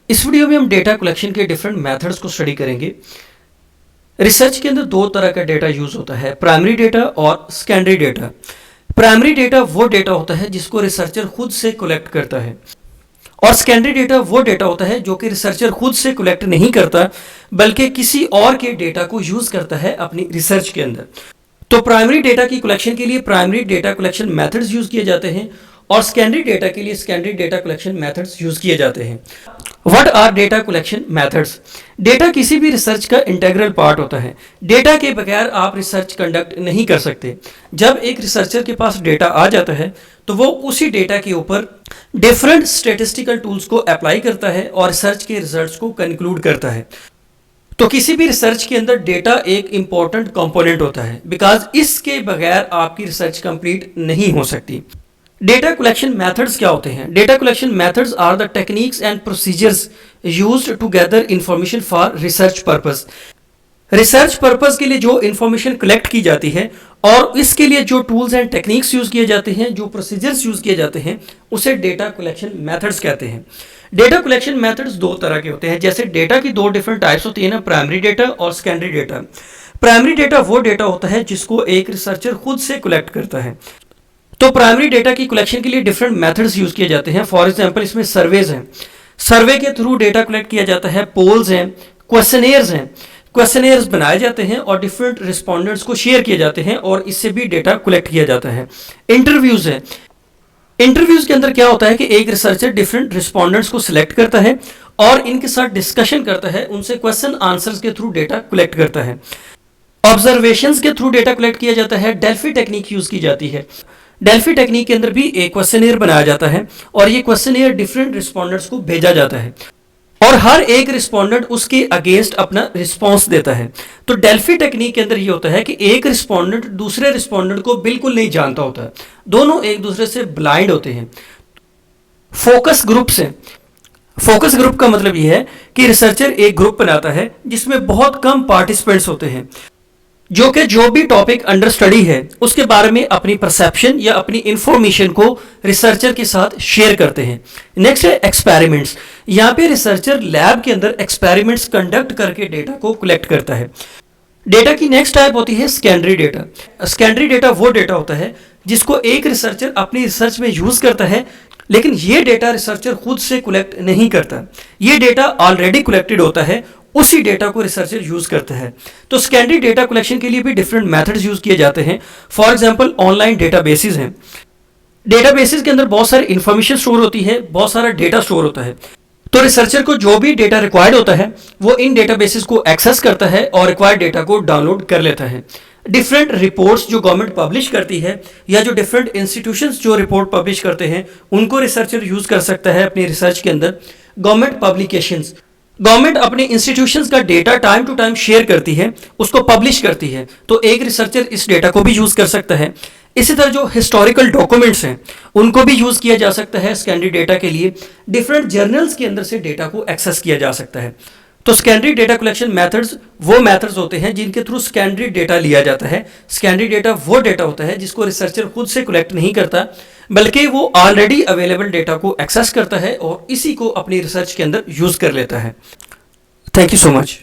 इस वीडियो में हम डेटा कलेक्शन के डिफरेंट मेथड्स को स्टडी करेंगे। रिसर्च के अंदर दो तरह का डेटा यूज होता है, प्राइमरी डेटा और सेकेंडरी डेटा। प्राइमरी डेटा वो डेटा होता है जिसको रिसर्चर खुद से कलेक्ट करता है, और सेकेंडरी डेटा वो डेटा होता है जो कि रिसर्चर खुद से कलेक्ट नहीं करता बल्कि किसी और के डेटा को यूज करता है अपनी रिसर्च के अंदर। तो प्राइमरी डेटा की कलेक्शन के लिए primary data collection methods use किए जाते हैं और सेकेंडरी डेटा के लिए secondary data collection methods use किए जाते हैं। What are data collection methods? Data किसी भी रिसर्च का इंटीग्रल पार्ट होता है। डेटा के बगैर आप रिसर्च कंडक्ट नहीं कर सकते। जब एक रिसर्चर के पास डेटा आ जाता है तो वो उसी डेटा के ऊपर डिफरेंट स्टैटिस्टिकल टूल्स को अप्लाई करता है और रिसर्च के रिजल्ट्स को कंक्लूड करता है। तो किसी भी रिसर्च के अंदर डेटा एक इंपॉर्टेंट कंपोनेंट होता है, बिकॉज इसके बगैर आपकी रिसर्च कंप्लीट नहीं हो सकती। डेटा कलेक्शन मेथड्स क्या होते हैं? Data collection methods are the techniques and procedures used to gather information for research purpose. Research purpose के लिए जो इंफॉर्मेशन कलेक्ट की जाती है और इसके लिए जो टूल्स एंड टेक्निक्स यूज किए जाते हैं, जो प्रोसीजर्स यूज किए जाते हैं, उसे डेटा कलेक्शन मेथड्स कहते हैं। डेटा कलेक्शन मेथड्स दो तरह के होते हैं। जैसे डेटा की दो डिफरेंट टाइप्स होती है ना, प्राइमरी डेटा और सेकेंडरी डेटा। प्राइमरी डेटा वो डेटा होता है जिसको एक रिसर्चर खुद से कलेक्ट करता है। तो प्राइमरी डेटा की कलेक्शन के लिए डिफरेंट मेथड्स यूज किए जाते हैं। फॉर एग्जांपल इसमें सर्वेज हैं, सर्वे के थ्रू डेटा कलेक्ट किया जाता है। पोल्स हैं, क्वेश्चनेयर्स हैं, क्वेश्चनेयर्स बनाए जाते हैं और डिफरेंट रिस्पोंडेंट्स को शेयर किए जाते हैं और इससे भी डेटा कलेक्ट किया जाता है। इंटरव्यूज है, इंटरव्यूज के अंदर क्या होता है कि एक रिसर्चर डिफरेंट रिस्पोंडेंट्स को सिलेक्ट करता है और इनके साथ डिस्कशन करता है, उनसे क्वेश्चन आंसर्स के थ्रू डेटा कलेक्ट करता है। ऑब्जर्वेशंस के थ्रू डेटा कलेक्ट किया जाता है। डेल्फी टेक्निक यूज की जाती है। डेल्फी टेक्निक के अंदर भी एक क्वेश्चनेयर बनाया जाता है और ये क्वेश्चनेयर डिफरेंट रिस्पोंडेंट्स को भेजा जाता है और हर एक रिस्पोंडेंट उसके अगेंस्ट अपना रिस्पांस देता है। तो डेल्फी टेक्निक के अंदर ये होता है कि एक रिस्पोंडेंट दूसरे रिस्पोंडेंट को बिल्कुल नहीं जानता होता है, दोनों एक दूसरे से ब्लाइंड होते हैं। फोकस ग्रुप से, फोकस ग्रुप का मतलब ये है कि रिसर्चर एक ग्रुप बनाता है जिसमें बहुत कम पार्टिसिपेंट्स होते हैं जो कि जो भी टॉपिक अंडर स्टडी है उसके बारे में अपनी परसेप्शन या अपनी इंफॉर्मेशन को रिसर्चर के साथ शेयर करते हैं। नेक्स्ट है एक्सपेरिमेंट्स। यहाँ पे रिसर्चर लैब के अंदर एक्सपेरिमेंट्स कंडक्ट करके डेटा को कलेक्ट करता है। डेटा की नेक्स्ट टाइप होती है सेकेंडरी डेटा। सेकेंडरी डेटा वो डेटा होता है जिसको एक रिसर्चर अपनी रिसर्च में यूज करता है, लेकिन ये डेटा रिसर्चर खुद से कलेक्ट नहीं करता। ये डेटा ऑलरेडी कलेक्टेड होता है, उसी डेटा को रिसर्चर यूज करता है। तो सेकेंडरी डेटा कलेक्शन के लिए भी डिफरेंट मेथड्स यूज किए जाते हैं। फॉर एग्जांपल ऑनलाइन डेटाबेसेस हैं। डेटाबेसेस के अंदर बहुत सारी इंफॉर्मेशन स्टोर होती है, बहुत सारा डेटा स्टोर होता है। तो रिसर्चर को जो भी डेटा रिक्वायर्ड होता है वो इन डेटाबेसेस को एक्सेस करता है और रिक्वायर्ड डेटा को डाउनलोड कर लेता है। डिफरेंट रिपोर्ट्स जो गवर्नमेंट पब्लिश करती है या जो डिफरेंट इंस्टीट्यूशंस जो रिपोर्ट पब्लिश करते हैं उनको रिसर्चर यूज कर सकता है अपनी रिसर्च के अंदर। गवर्नमेंट पब्लिकेशंस, गवर्नमेंट अपने इंस्टीट्यूशंस का data time to time share करती है, उसको पब्लिश करती है, तो एक रिसर्चर इस डेटा को भी यूज कर सकता है। इसी तरह जो हिस्टोरिकल डॉक्यूमेंट्स हैं उनको भी यूज किया जा सकता है सेकेंडरी डेटा के लिए। डिफरेंट जर्नल्स के अंदर से डेटा को एक्सेस किया जा सकता है। तो सेकेंडरी डेटा कलेक्शन मेथड्स वो मेथड्स होते हैं जिनके थ्रू सेकेंडरी डेटा लिया जाता है। सेकेंडरी डेटा वो डेटा होता है जिसको रिसर्चर खुद से कलेक्ट नहीं करता बल्कि वो ऑलरेडी अवेलेबल डेटा को एक्सेस करता है और इसी को अपनी रिसर्च के अंदर यूज कर लेता है। Thank you so much.